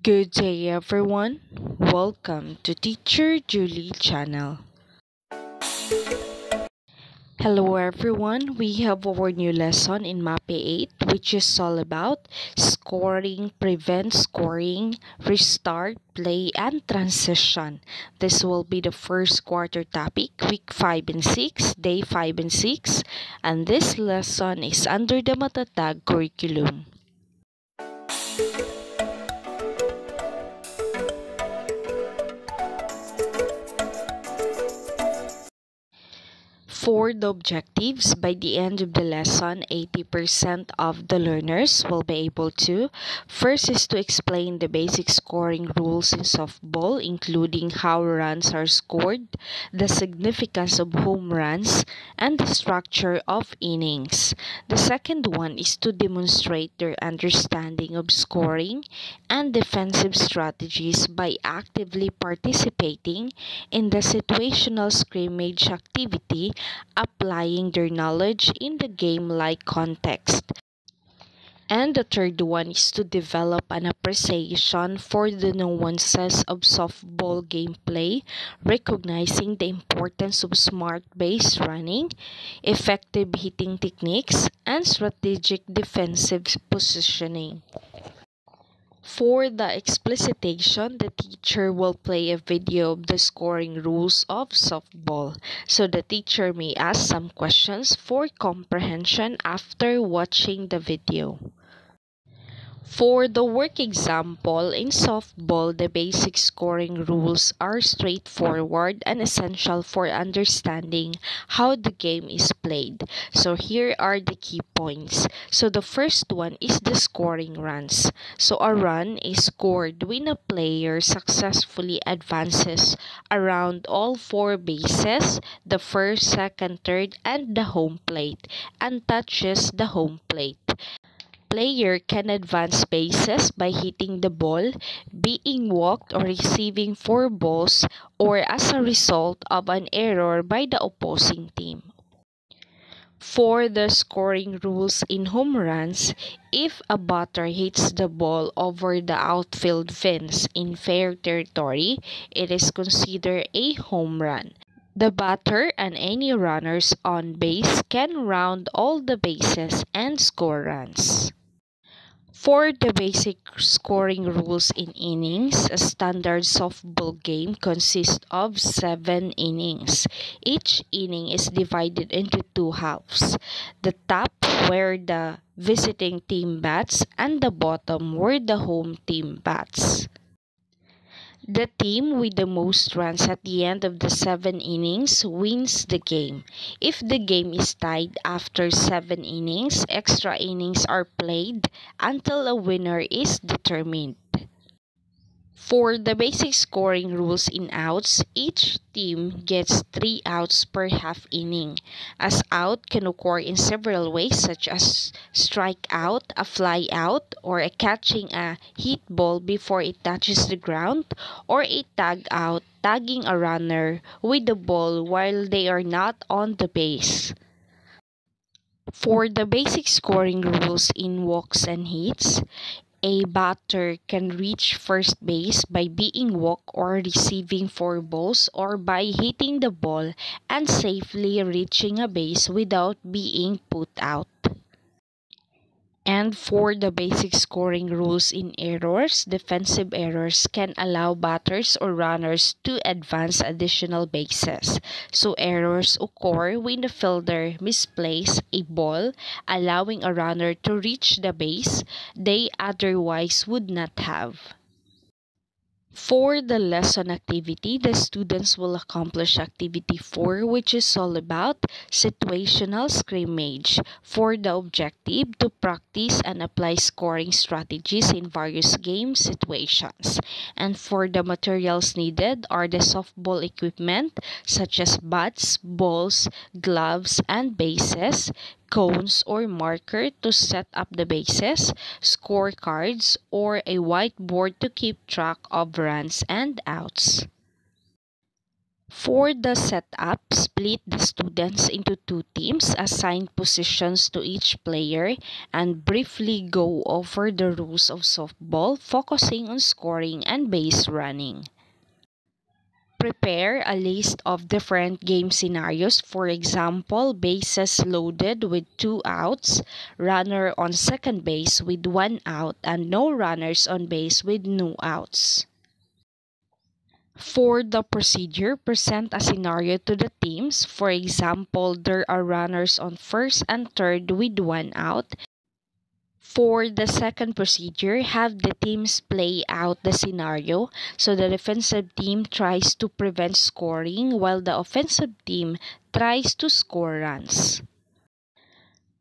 Good day everyone. Welcome to Teacher Julie channel. Hello everyone. We have our new lesson in MAPE 8 which is all about scoring, prevent scoring, restart, play and transition. This will be the first quarter topic, week 5 and 6, day 5 and 6, and this lesson is under the Matatag curriculum. For the objectives, by the end of the lesson, 80% of the learners will be able to. First is to explain the basic scoring rules in softball, including how runs are scored, the significance of home runs, and the structure of innings. The second one is to demonstrate their understanding of scoring and defensive strategies by actively participating in the situational scrimmage activity, applying their knowledge in the game-like context. And the third one is to develop an appreciation for the nuances of softball gameplay, recognizing the importance of smart base running, effective hitting techniques, and strategic defensive positioning. For the explicitation, the teacher will play a video of the scoring rules of softball, so the teacher may ask some questions for comprehension after watching the video. For the work example, in softball, the basic scoring rules are straightforward and essential for understanding how the game is played. So here are the key points. So the first one is the scoring runs. So a run is scored when a player successfully advances around all four bases, the first, second, third, and the home plate, and touches the home plate. Player can advance bases by hitting the ball, being walked or receiving four balls, or as a result of an error by the opposing team. For the scoring rules in home runs, if a batter hits the ball over the outfield fence in fair territory, it is considered a home run. The batter and any runners on base can round all the bases and score runs. For the basic scoring rules in innings, a standard softball game consists of 7 innings. Each inning is divided into two halves. The top, where the visiting team bats, and the bottom, where the home team bats. The team with the most runs at the end of the 7 innings wins the game. If the game is tied after 7 innings, extra innings are played until a winner is determined. For the basic scoring rules in outs, each team gets 3 outs per half inning, as out can occur in several ways such as strike out, a fly out, or a catching a hit ball before it touches the ground, or a tag out, tagging a runner with the ball while they are not on the base. For the basic scoring rules in walks and hits, a batter can reach first base by being walked or receiving four balls, or by hitting the ball and safely reaching a base without being put out. And for the basic scoring rules in errors, defensive errors can allow batters or runners to advance additional bases. So errors occur when the fielder misplaces a ball, allowing a runner to reach the base they otherwise would not have. For the lesson activity, the students will accomplish activity 4, which is all about situational scrimmage. For the objective, to practice and apply scoring strategies in various game situations. And for the materials needed are the softball equipment such as bats, balls, gloves, and bases, cones or marker to set up the bases, scorecards, or a whiteboard to keep track of runs and outs. For the setup, split the students into two teams, assign positions to each player, and briefly go over the rules of softball, focusing on scoring and base running. Prepare a list of different game scenarios. For example, bases loaded with 2 outs, runner on second base with 1 out, and no runners on base with no outs. For the procedure, present a scenario to the teams. For example, there are runners on first and third with 1 out. For the second procedure, have the teams play out the scenario. So the defensive team tries to prevent scoring while the offensive team tries to score runs.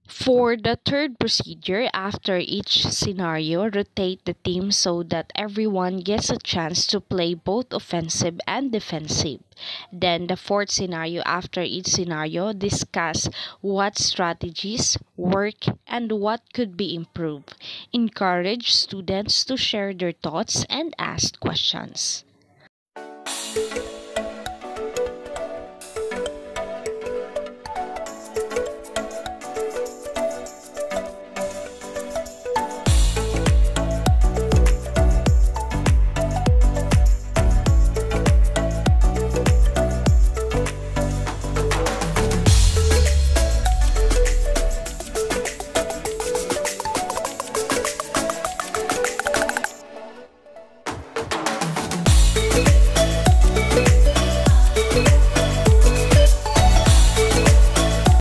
For the third procedure, after each scenario, rotate the team so that everyone gets a chance to play both offensive and defensive. Then the fourth scenario, after each scenario, discuss what strategies work and what could be improved. Encourage students to share their thoughts and ask questions.